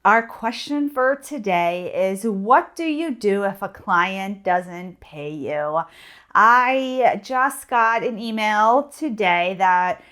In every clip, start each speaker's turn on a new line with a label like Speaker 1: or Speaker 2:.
Speaker 1: Our question for today is, what do you do if a client doesn't pay you? I just got an email today that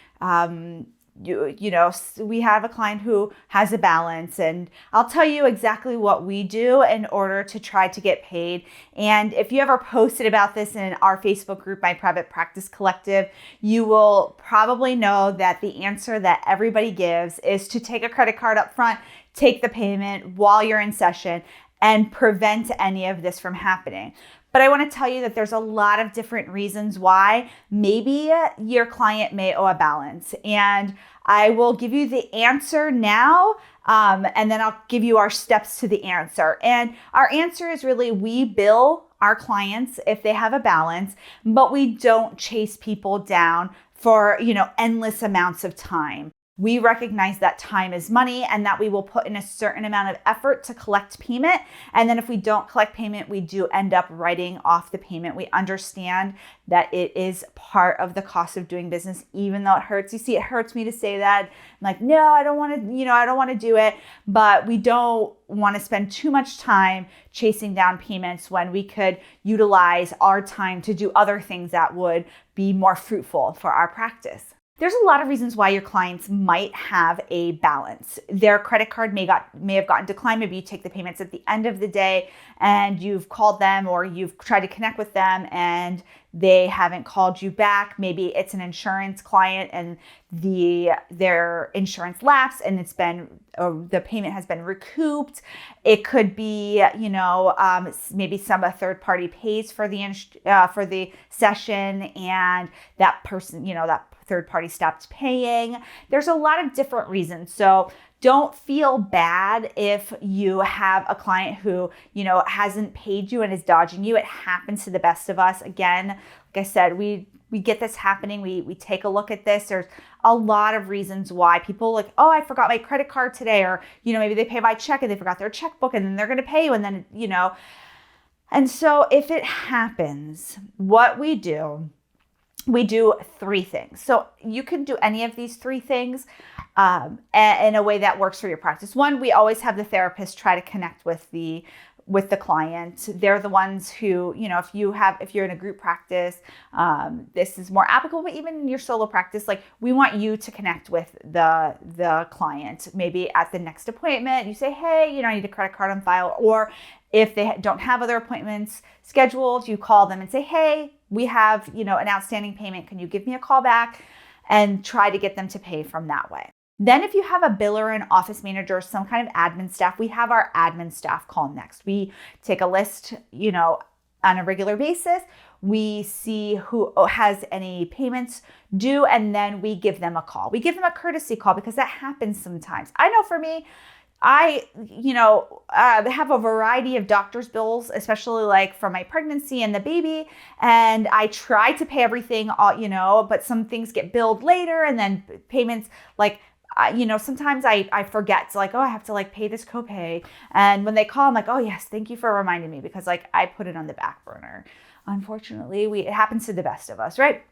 Speaker 1: we have a client who has a balance, and I'll tell you exactly what we do in order to try to get paid. And if you ever posted about this in our Facebook group, My Private Practice Collective, you will probably know that the answer that everybody gives is to take a credit card up front, take the payment while you're in session, and prevent any of this from happening. But I want to tell you that there's a lot of different reasons why maybe your client may owe a balance. And I will give you the answer now, and then I'll give you our steps to the answer. And our answer is really, we bill our clients if they have a balance, but we don't chase people down for, endless amounts of time. We recognize that time is money and that we will put in a certain amount of effort to collect payment. And then if we don't collect payment, we do end up writing off the payment. We understand that it is part of the cost of doing business, even though it hurts. You see, it hurts me to say that. I'm like, no, I don't want to do it. But we don't want to spend too much time chasing down payments when we could utilize our time to do other things that would be more fruitful for our practice. There's a lot of reasons why your clients might have a balance. Their credit card may have gotten declined. Maybe you take the payments at the end of the day and you've called them or you've tried to connect with them and they haven't called you back. Maybe it's an insurance client and their insurance lapsed and the payment has been recouped. It could be, maybe a third party pays for the session and that person, that third party stopped paying. There's a lot of different reasons. So don't feel bad if you have a client who, hasn't paid you and is dodging you. It happens to the best of us. Again, like I said, we get this happening. We take a look at this. There's a lot of reasons why people I forgot my credit card today, or, maybe they pay by check and they forgot their checkbook and then they're going to pay you. And then, and so if it happens, what we do three things. So you can do any of these three things in a way that works for your practice. One, we always have the therapist try to connect with the client. They're the ones who, if you're in a group practice, this is more applicable, but even in your solo practice, we want you to connect with the client. Maybe at the next appointment, you say, hey, I need a credit card on file. Or if they don't have other appointments scheduled, you call them and say, hey, we have, an outstanding payment. Can you give me a call back? And try to get them to pay from that way. Then if you have a biller, an office manager, some kind of admin staff, we have our admin staff call next. We take a list, on a regular basis. We see who has any payments due, and then we give them a call. We give them a courtesy call because that happens sometimes. I know for me, I have a variety of doctor's bills, especially for my pregnancy and the baby. And I try to pay everything, but some things get billed later and then payments sometimes I forget. So I have to pay this copay. And when they call, I'm like, oh yes, thank you for reminding me, because I put it on the back burner. Unfortunately, it happens to the best of us, right?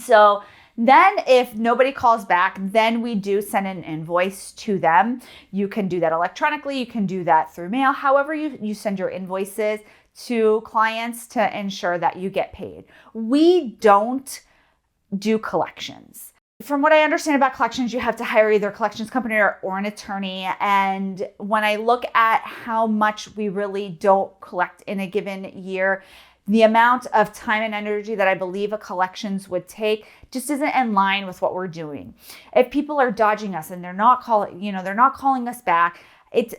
Speaker 1: So then if nobody calls back, then we do send an invoice to them. You can do that electronically. You can do that through mail. However you send your invoices to clients to ensure that you get paid. We don't do collections. From what I understand about collections, you have to hire either a collections company or an attorney. And when I look at how much we really don't collect in a given year, the amount of time and energy that I believe a collections would take just isn't in line with what we're doing. If people are dodging us and they're not calling us back,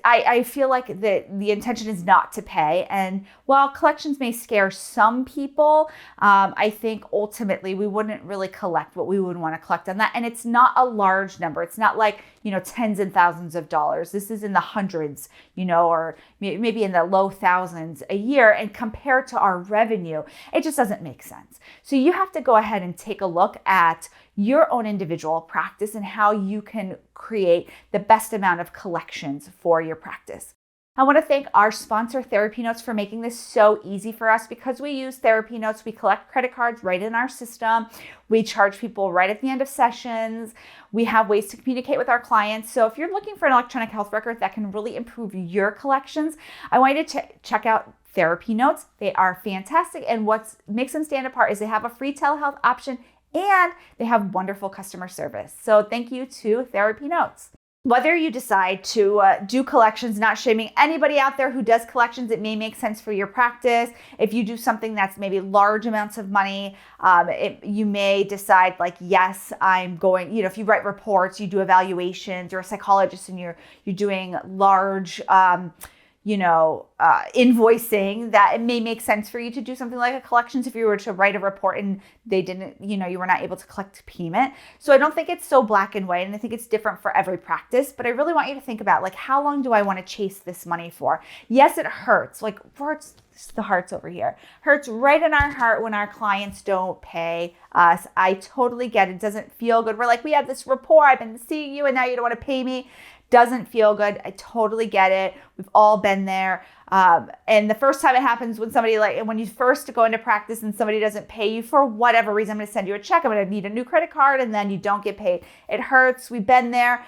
Speaker 1: I feel like the intention is not to pay. And while collections may scare some people, I think ultimately we wouldn't really collect what we would want to collect on that. And it's not a large number. It's not tens and thousands of dollars. This is in the hundreds, or maybe in the low thousands a year. And compared to our revenue, it just doesn't make sense. So you have to go ahead and take a look at your own individual practice and how you can create the best amount of collections for your practice. I want to thank our sponsor, TherapyNotes, for making this so easy for us. Because we use TherapyNotes, we collect credit cards right in our system. We charge people right at the end of sessions. We have ways to communicate with our clients. So if you're looking for an electronic health record that can really improve your collections, I want you to check out TherapyNotes. They are fantastic. And what makes them stand apart is they have a free telehealth option and they have wonderful customer service. So thank you to TherapyNotes. Whether you decide to do collections, not shaming anybody out there who does collections, it may make sense for your practice. If you do something that's maybe large amounts of money, you may decide like, yes, I'm going, if you write reports, you do evaluations, you're a psychologist and you're doing large, invoicing, that it may make sense for you to do something like a collections if you were to write a report and they didn't, you were not able to collect payment. So I don't think it's so black and white, and I think it's different for every practice, but I really want you to think about like, how long do I want to chase this money for? Yes, it hurts. Like, hurts, the hearts over here. Hurts right in our heart when our clients don't pay us. I totally get it. It doesn't feel good. We're like, we have this rapport, I've been seeing you and now you don't want to pay me. Doesn't feel good. I totally get it. We've all been there. And the first time it happens when you first go into practice and somebody doesn't pay you for whatever reason, I'm going to send you a check. I'm going to need a new credit card, and then you don't get paid. It hurts. We've been there.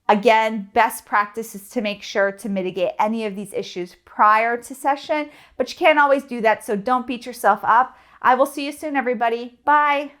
Speaker 1: Again, best practice is to make sure to mitigate any of these issues prior to session, but you can't always do that. So don't beat yourself up. I will see you soon, everybody. Bye.